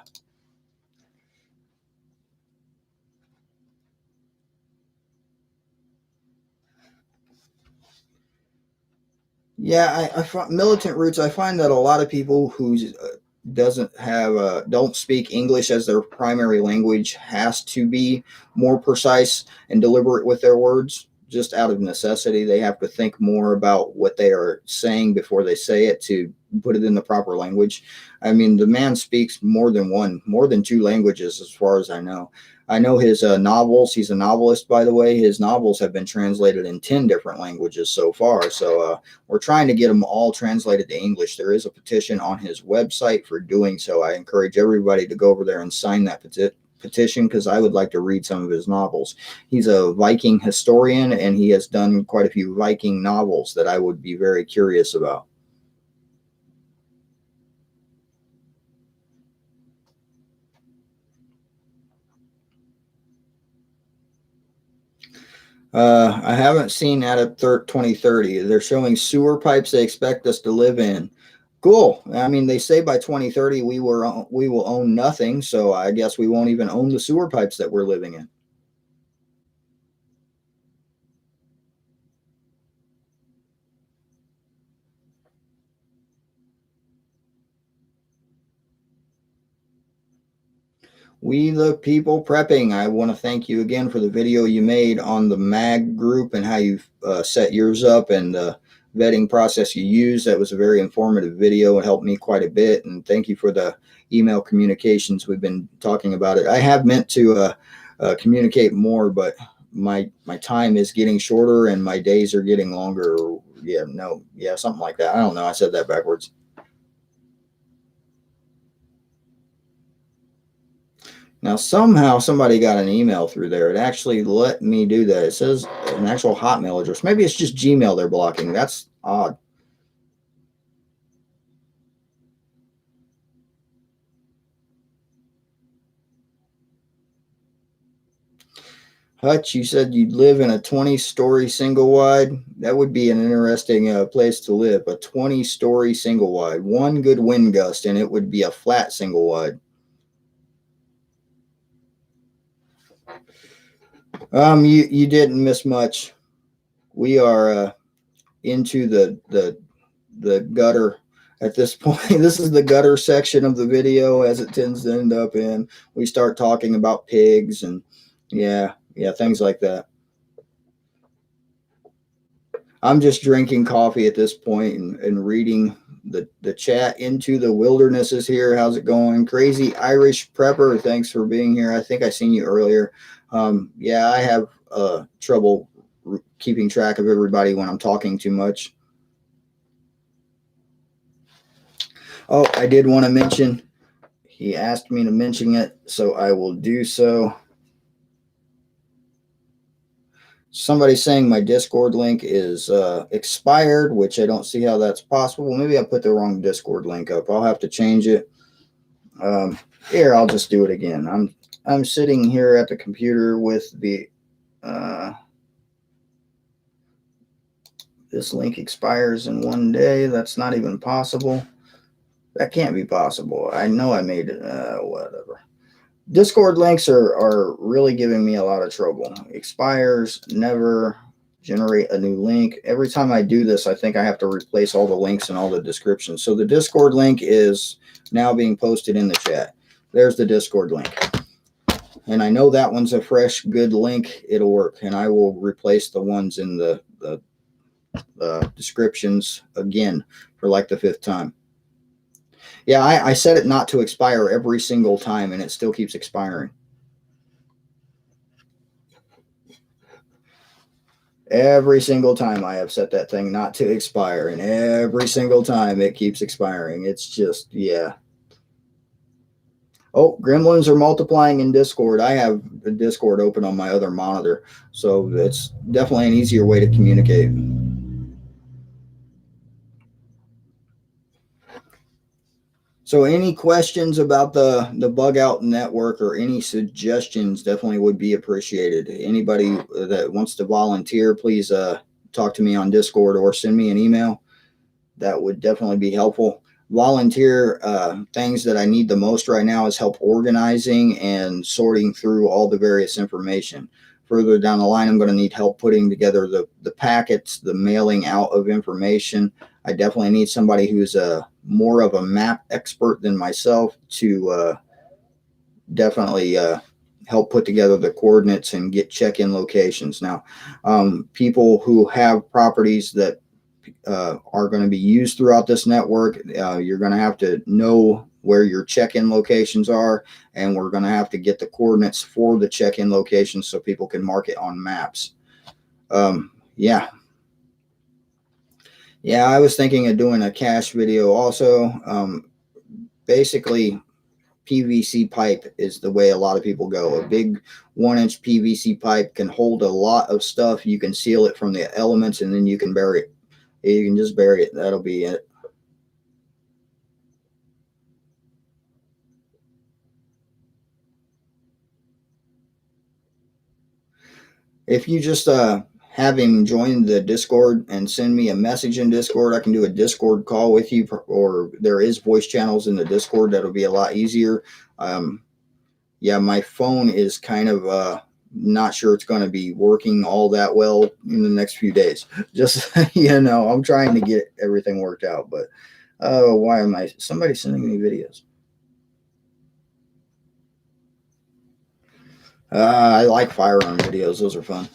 S1: Yeah, I find militant roots. I find that a lot of people who doesn't have don't speak English as their primary language has to be more precise and deliberate with their words, just out of necessity. They have to think more about what they are saying before they say it to put it in the proper language. I mean, the man speaks more than two languages, as far as I know. I know his novels. He's a novelist, by the way. His novels have been translated in 10 different languages so far. So we're trying to get them all translated to English. There is a petition on his website for doing so. I encourage everybody to go over there and sign that petition, because I would like to read some of his novels. He's a Viking historian, and he has done quite a few Viking novels that I would be very curious about. I haven't seen that at 2030. They're showing sewer pipes they expect us to live in. Cool. I mean, they say by 2030 we will own nothing, so I guess we won't even own the sewer pipes that we're living in. We the people prepping. I want to thank you again for the video you made on the MAG group and how you set yours up, and the vetting process you use. That was a very informative video and helped me quite a bit. And thank you for the email communications. We've been talking about it. I have meant to communicate more, but my time is getting shorter and my days are getting longer. Yeah, something like that. I don't know. I said that backwards. Now, somehow somebody got an email through there. It actually let me do that. It says an actual Hotmail address. Maybe it's just Gmail they're blocking. That's odd. Hutch, you said you'd live in a 20-story single wide. That would be an interesting place to live. A 20-story single wide. One good wind gust, and it would be a flat single wide. You didn't miss much. We are into the gutter at this point. This is the gutter section of the video, as it tends to end up in. We start talking about pigs and yeah, things like that. I'm just drinking coffee at this point and reading the chat. Into the wilderness is here. How's it going? Crazy Irish Prepper, thanks for being here. I think I seen you earlier. Yeah, I have trouble keeping track of everybody when I'm talking too much. Oh, I did want to mention, he asked me to mention it, so I will do so. Somebody's saying my Discord link is expired, which I don't see how that's possible. Maybe I put the wrong Discord link up. I'll have to change it. Here, I'll just do it again. I'm sitting here at the computer with the this link expires in 1 day. That's not even possible. That can't be possible. I know I made it. Whatever. Discord links are really giving me a lot of trouble. Expires, never generate a new link. Every time I do this, I think I have to replace all the links and all the descriptions. So the Discord link is now being posted in the chat. There's the Discord link. And I know that one's a fresh, good link. It'll work. And I will replace the ones in the descriptions again for like the 5th time. Yeah, I set it not to expire every single time, and it still keeps expiring. Every single time I have set that thing not to expire, and every single time it keeps expiring. It's just, yeah. Oh, gremlins are multiplying in Discord. I have the Discord open on my other monitor, so it's definitely an easier way to communicate. So any questions about the Bugout network or any suggestions definitely would be appreciated. Anybody that wants to volunteer, please talk to me on Discord or send me an email. That would definitely be helpful. Volunteer things that I need the most right now is help organizing and sorting through all the various information. Further down the line, I'm going to need help putting together the packets, the mailing out of information. I definitely need somebody who's more of a map expert than myself to definitely help put together the coordinates and get check-in locations. Now, people who have properties that are going to be used throughout this network, you're going to have to know where your check-in locations are, and we're going to have to get the coordinates for the check-in locations so people can mark it on maps. Yeah, I was thinking of doing a cache video also. Basically, PVC pipe is the way a lot of people go. A big 1-inch PVC pipe can hold a lot of stuff. You can seal it from the elements, and then you can bury it. You can just bury it. That'll be it. If you just have him join the Discord and send me a message in Discord, I can do a Discord call with you, or there is voice channels in the Discord. That'll be a lot easier. Yeah, my phone is kind of not sure it's going to be working all that well in the next few days. Just, I'm trying to get everything worked out, but why am somebody sending me videos? I like firearm videos. Those are fun.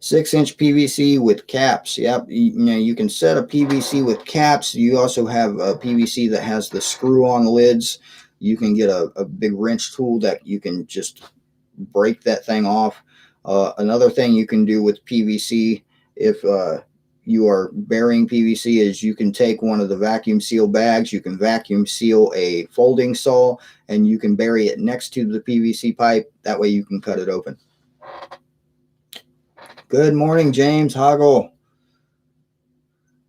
S1: 6-inch PVC with caps. Yep. You can set a PVC with caps. You also have a PVC that has the screw on lids. You can get a big wrench tool that you can just break that thing off. Another thing you can do with PVC, if you are burying PVC is you can take one of the vacuum seal bags, you can vacuum seal a folding saw, and you can bury it next to the PVC pipe. That way you can cut it open. Good morning, James Hoggle.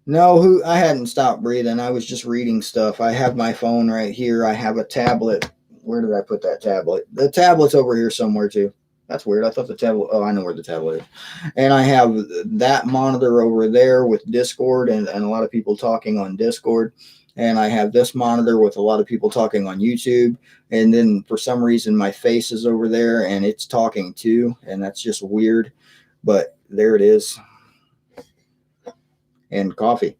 S1: No, I hadn't stopped breathing. I was just reading stuff. I have my phone right here. I have a tablet. Where did I put that tablet? The tablet's over here somewhere too. That's weird. I thought the tablet. Oh, I know where the tablet is. And I have that monitor over there with Discord and a lot of people talking on Discord. And I have this monitor with a lot of people talking on YouTube. And then for some reason, my face is over there and it's talking too. And that's just weird. But there it is. And coffee.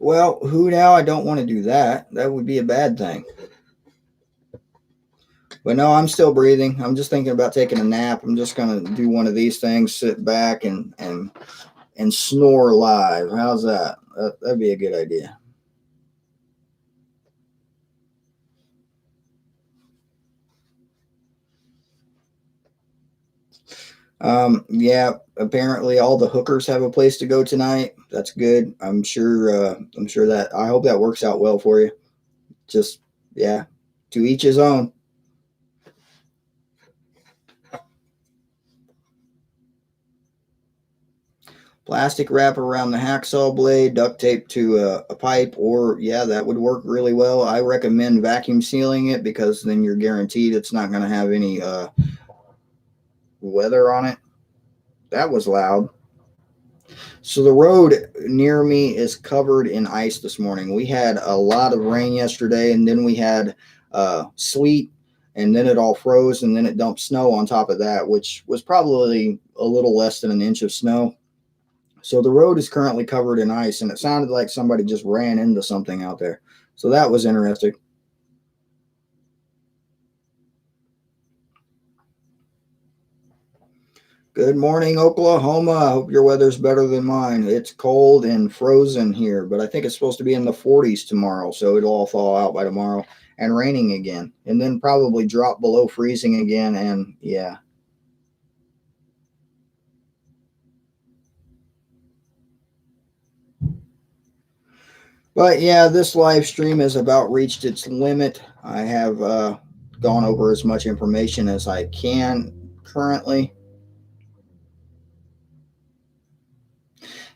S1: Well, who now? I don't want to do that. That would be a bad thing. But no, I'm still breathing. I'm just thinking about taking a nap. I'm just going to do one of these things, sit back and snore live. How's that? That'd be a good idea. Yeah, apparently all the hookers have a place to go tonight. That's good. I'm sure that I hope that works out well for you. Just, yeah, to each his own. Plastic wrap around the hacksaw blade, duct tape to a pipe, or yeah, that would work really well. I recommend vacuum sealing it because then you're guaranteed it's not going to have any weather on it. That was loud. So the road near me is covered in ice this morning. We had a lot of rain yesterday, and then we had sleet, and then it all froze, and then it dumped snow on top of that, which was probably a little less than an inch of snow. So the road is currently covered in ice, and it sounded like somebody just ran into something out there. So that was interesting. Good morning, Oklahoma. I hope your weather's better than mine. It's cold and frozen here, but I think it's supposed to be in the 40s tomorrow, so it'll all thaw out by tomorrow, and raining again, and then probably drop below freezing again, and yeah. But yeah, this live stream has about reached its limit. I have gone over as much information as I can currently.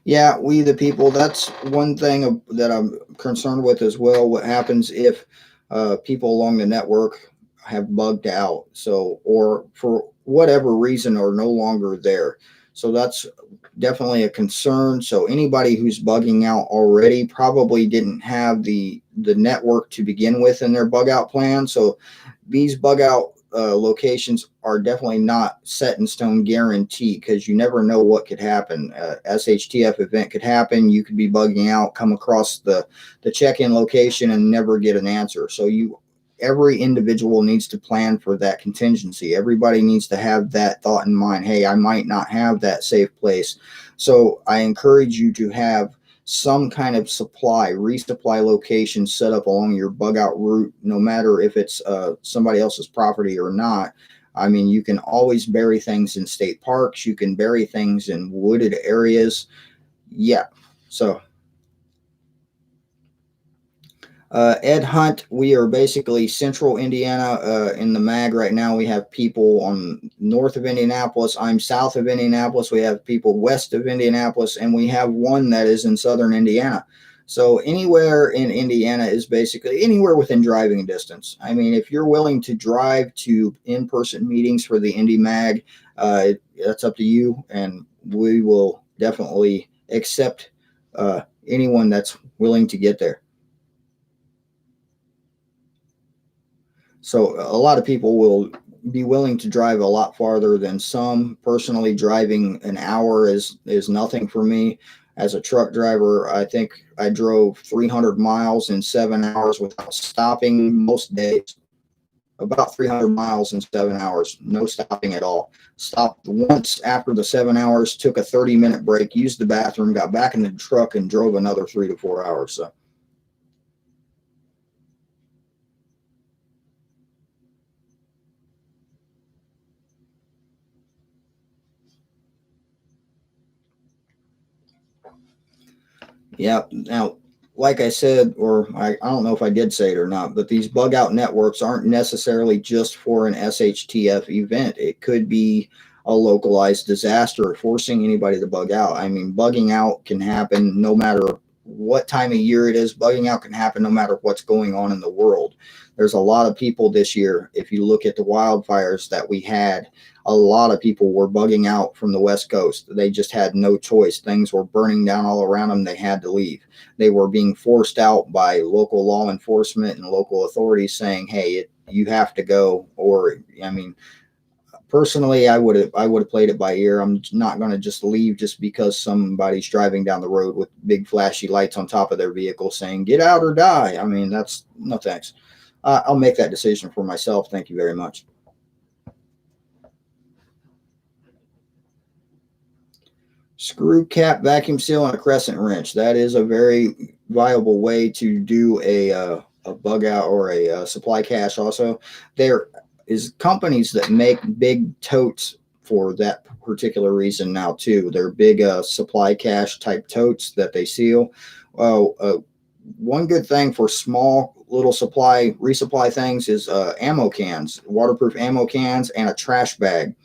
S1: Yeah, we the people, that's one thing that I'm concerned with as well. What happens if people along the network have bugged out, so, or for whatever reason are no longer there. So that's definitely a concern. So anybody who's bugging out already probably didn't have the network to begin with in their bug out plan. So these bug out locations are definitely not set in stone guarantee because you never know what could happen. SHTF event could happen. You could be bugging out, come across the check-in location and never get an answer. So every individual needs to plan for that contingency. Everybody needs to have that thought in mind. Hey, I might not have that safe place. So I encourage you to have some kind of resupply location set up along your bug out route, no matter if it's somebody else's property or not. I mean, you can always bury things in state parks. You can bury things in wooded areas. Yeah. So Ed Hunt, we are basically central Indiana in the mag right now. We have people on north of Indianapolis. I'm south of Indianapolis. We have people west of Indianapolis, and we have one that is in southern Indiana. So anywhere in Indiana is basically anywhere within driving distance. I mean, if you're willing to drive to in-person meetings for the Indy Mag, that's up to you, and we will definitely accept anyone that's willing to get there. So a lot of people will be willing to drive a lot farther than some. Personally, driving an hour is nothing for me. As a truck driver, I think I drove 300 miles in 7 hours without stopping most days. about 300 miles in 7 hours, no stopping at all. Stopped once after the 7 hours, took a 30-minute break, used the bathroom, got back in the truck, and drove another 3 to 4 hours. So, yeah. Now, like I said, or I don't know if I did say it or not, but these bug out networks aren't necessarily just for an SHTF event. It could be a localized disaster forcing anybody to bug out. I mean, bugging out can happen no matter what time of year it is. Bugging out can happen no matter what's going on in the world. There's a lot of people this year. If you look at the wildfires that we had, a lot of people were bugging out from the West Coast. They just had no choice. Things were burning down all around them. They had to leave. They were being forced out by local law enforcement and local authorities saying, hey, you have to go. Or, I mean, personally, I would have played it by ear. I'm not going to just leave just because somebody's driving down the road with big flashy lights on top of their vehicle saying, get out or die. I mean, that's no thanks. I'll make that decision for myself. Thank you very much. Screw cap, vacuum seal, and a crescent wrench. That is a very viable way to do a bug out or a supply cache. Also, there is companies that make big totes for that particular reason now too. They're big supply cache type totes that they seal. One good thing for small little resupply things is ammo cans, waterproof ammo cans, and a trash bag.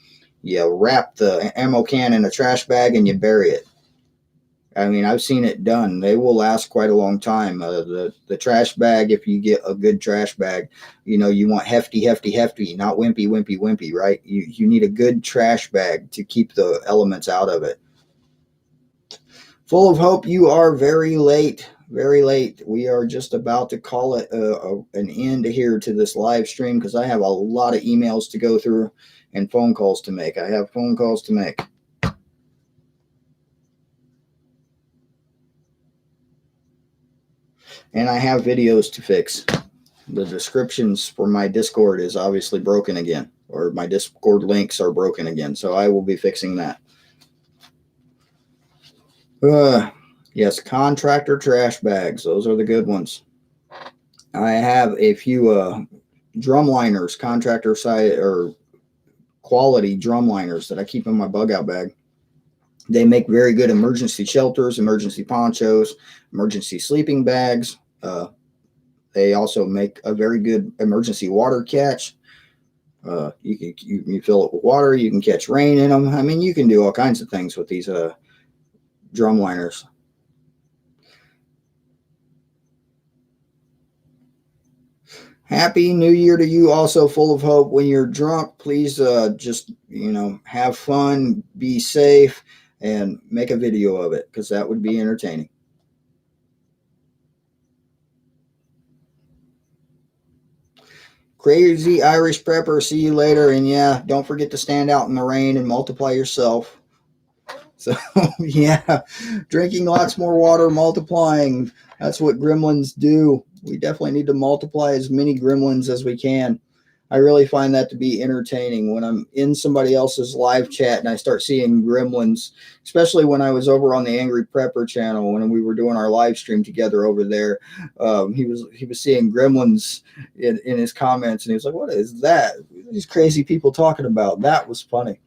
S1: You wrap the ammo can in a trash bag and you bury it. I mean, I've seen it done. They will last quite a long time. The trash bag, if you get a good trash bag, you want hefty, hefty, hefty, not wimpy, wimpy, wimpy, right? You need a good trash bag to keep the elements out of it. Full of hope, you are very late. Very late. We are just about to call it an end here to this live stream because I have a lot of emails to go through and phone calls to make. I have phone calls to make. And I have videos to fix. The descriptions for my Discord is obviously broken again, or my Discord links are broken again. So I will be fixing that. Yes, contractor trash bags. Those are the good ones. I have a few drum liners, contractor side or quality drum liners that I keep in my bug out bag. They make very good emergency shelters, emergency ponchos, emergency sleeping bags. They also make a very good emergency water catch. You fill it with water. You can catch rain in them. I mean, you can do all kinds of things with these drum liners. Happy New Year to you, also full of hope. When you're drunk, please just, have fun, be safe, and make a video of it because that would be entertaining. Crazy Irish Prepper, see you later. And yeah, don't forget to stand out in the rain and multiply yourself. So, yeah, drinking lots more water, multiplying. That's what gremlins do. We definitely need to multiply as many gremlins as we can. I really find that to be entertaining when I'm in somebody else's live chat and I start seeing gremlins, especially when I was over on the Angry Prepper channel when we were doing our live stream together over there. He was seeing gremlins in his comments and he was like, "What is that? What are these crazy people talking about?" That was funny.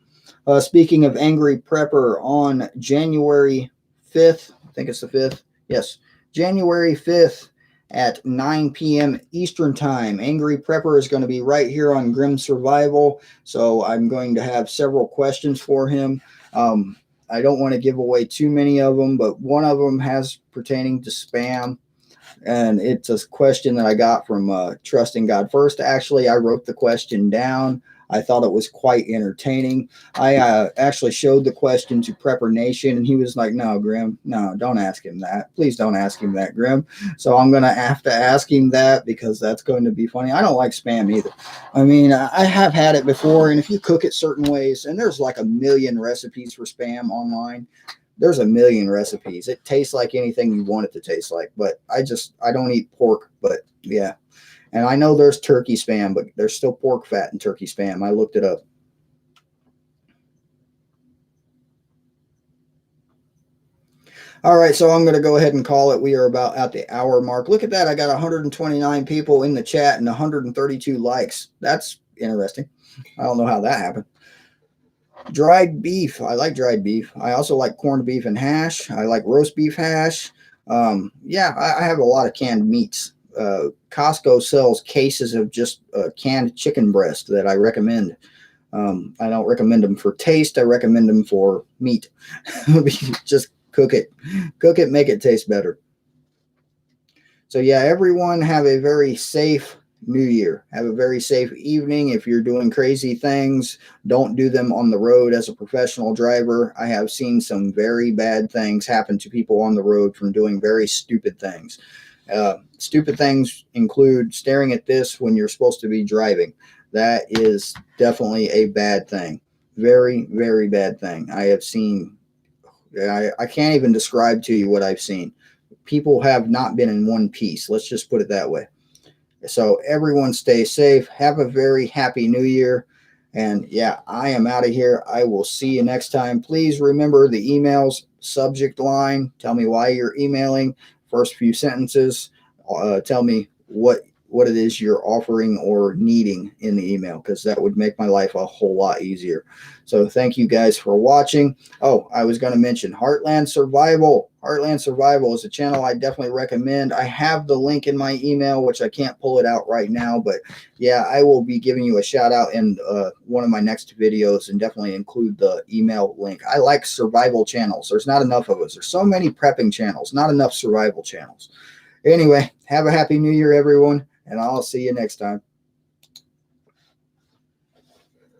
S1: Speaking of Angry Prepper, on January 5th, I think it's the 5th. Yes, January 5th at 9 p.m. Eastern Time. Angry Prepper is going to be right here on Grim Survival. So I'm going to have several questions for him. I don't want to give away too many of them, but one of them has pertaining to spam. And it's a question that I got from Trusting God First. Actually, I wrote the question down. I thought it was quite entertaining. I actually showed the question to Prepper Nation, and he was like, "No, Grim, no, don't ask him that. Please don't ask him that, Grim." So I'm going to have to ask him that because that's going to be funny. I don't like spam either. I mean, I have had it before, and if you cook it certain ways, and there's like a million recipes for spam online. There's a million recipes. It tastes like anything you want it to taste like, but I don't eat pork, but yeah. And I know there's turkey spam, but there's still pork fat in turkey spam. I looked it up. All right, so I'm going to go ahead and call it. We are about at the hour mark. Look at that. I got 129 people in the chat and 132 likes. That's interesting. I don't know how that happened. Dried beef. I like dried beef. I also like corned beef and hash. I like roast beef hash. Yeah, I have a lot of canned meats. Costco sells cases of just canned chicken breast that I recommend. I don't recommend them for taste. I recommend them for meat. Just cook it, make it taste better. So yeah, everyone have a very safe New Year. Have a very safe evening. If you're doing crazy things, don't do them on the road as a professional driver. I have seen some very bad things happen to people on the road from doing very stupid things. Stupid things include staring at this when you're supposed to be driving. That is definitely a bad thing. Very, very bad thing. I have seen, I can't even describe to you what I've seen. People have not been in one piece. Let's just put it that way. So everyone stay safe. Have a very happy New Year. And yeah, I am out of here. I will see you next time. Please remember the emails, subject line. Tell me why you're emailing. First few sentences. Tell me what it is you're offering or needing in the email, because that would make my life a whole lot easier. So thank you guys for watching. Oh, I was going to mention Heartland Survival. Heartland Survival is a channel I definitely recommend. I have the link in my email, which I can't pull it out right now, but yeah, I will be giving you a shout out in one of my next videos, and definitely include the email link. I like survival channels. There's not enough of us. There's so many prepping channels, not enough survival channels. Anyway, have a happy New Year, everyone, and I'll see you next time.